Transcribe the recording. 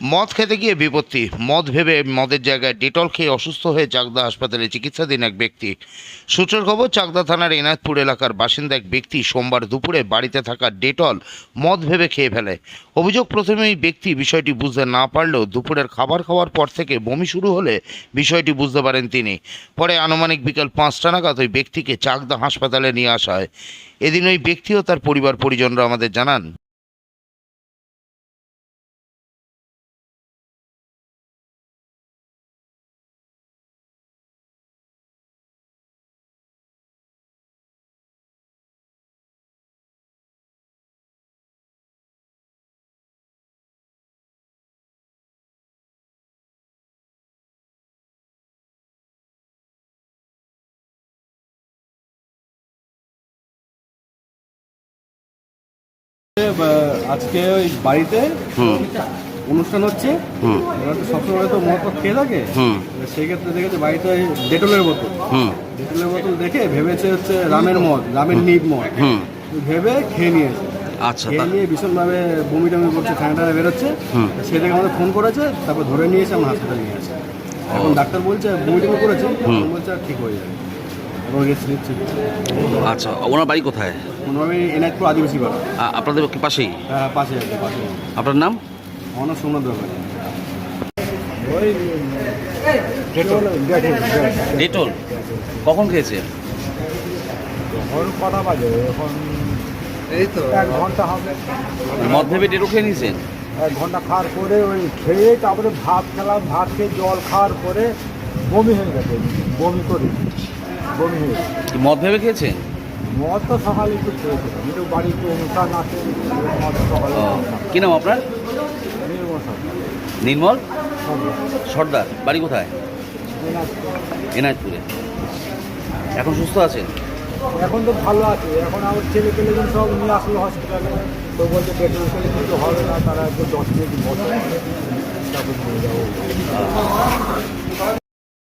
মদ খেতে গিয়ে বিপত্তি। মদ ভেবে মদের জায়গায় ডেটল খেয়ে অসুস্থ হয়ে চাকদা হাসপাতালে চিকিৎসাধীন এক ব্যক্তি। সূত্রের খবর, চাকদা থানার এনায়তপুর এলাকার বাসিন্দা এক ব্যক্তি সোমবার দুপুরে বাড়িতে থাকা ডেটল মদ ভেবে খেয়ে ফেলে। অভিযোগ, প্রথমে এই ব্যক্তি বিষয়টি বুঝতে না পারলেও দুপুরের খাবার খাওয়ার পর থেকে বমি শুরু হলে বিষয়টি বুঝতে পারেন তিনি। পরে আনুমানিক বিকেল 5টা নাগাদ ওই ব্যক্তিকে চাকদা হাসপাতালে নিয়ে আসা হয়। এদিন ওই ব্যক্তি ও তার পরিবার পরিজনরা আমাদের জানান, আজকে ওই বাড়িতে অনুষ্ঠান হচ্ছে। এবার তো সবসময় তো মদ খেয়ে থাকে। সেই ক্ষেত্রে দেখেছে বাড়িতে ওই ডেটলের বোতল দেখে ভেবেছে হচ্ছে রামের মদ, রামের নিব মদ ভেবে খেয়ে নিয়েছে। আচ্ছা, খেয়ে নিয়ে ভীষণভাবে বমি টমি করছে, ঠান্ডা বেরোচ্ছে। সে থেকে আমাদের ফোন করেছে, তারপর ধরে নিয়েছে, আমরা হাসপাতালে নিয়ে আসি। এখন ডাক্তার বলছে বমি টমি করেছে, বলছে আর ঠিক হয়ে যাবে। এবং রেস্ট নিচ্ছে। আচ্ছা, ওনার বাড়ি কোথায়? কোনোভাবে এনায়তপুর আদিবাসী পাড়া। আপনাদের কি পাশেই? হ্যাঁ, পাশে আছে, পাশে। আপনার নাম? আমার নাম সোমনাথ ব্যাপারী। ওই ডেটল কখন খেয়েছে? এখন কটা বাজে? এখন এই তো 1 ঘন্টা হবে। মদ ভেবে ডেটল খেয়ে নিয়েছেন? 1 ঘন্টা খাওয়ার পরে ওই খেয়ে তারপরে ভাত খেলাম, ভাত খেয়ে জল খাওয়ার পরে বমি হয়ে গেছে। বমি হয়ে গেছে। কি মদ ভেবে খেয়েছেন? মদ তো সকালে একটু খেয়েছিলাম, একটু বাড়িতে অনুষ্ঠান আছে, মদ সকালে কি নাম আপনার? নির্মল সরকার। নির্মল সর্দার। বাড়ি কোথায়? এনায়তপুরে। এখন সুস্থ আছেন? এখন তো ভালো আছে। এখন আমার ছেলে পেলে সব নিয়ে আসলো হসপিটালে। তো বলছে পেট্রোল খেলে কিছু হবে না, তারা একটু 10 মিনিট বসে তারপর নিয়ে যাবো।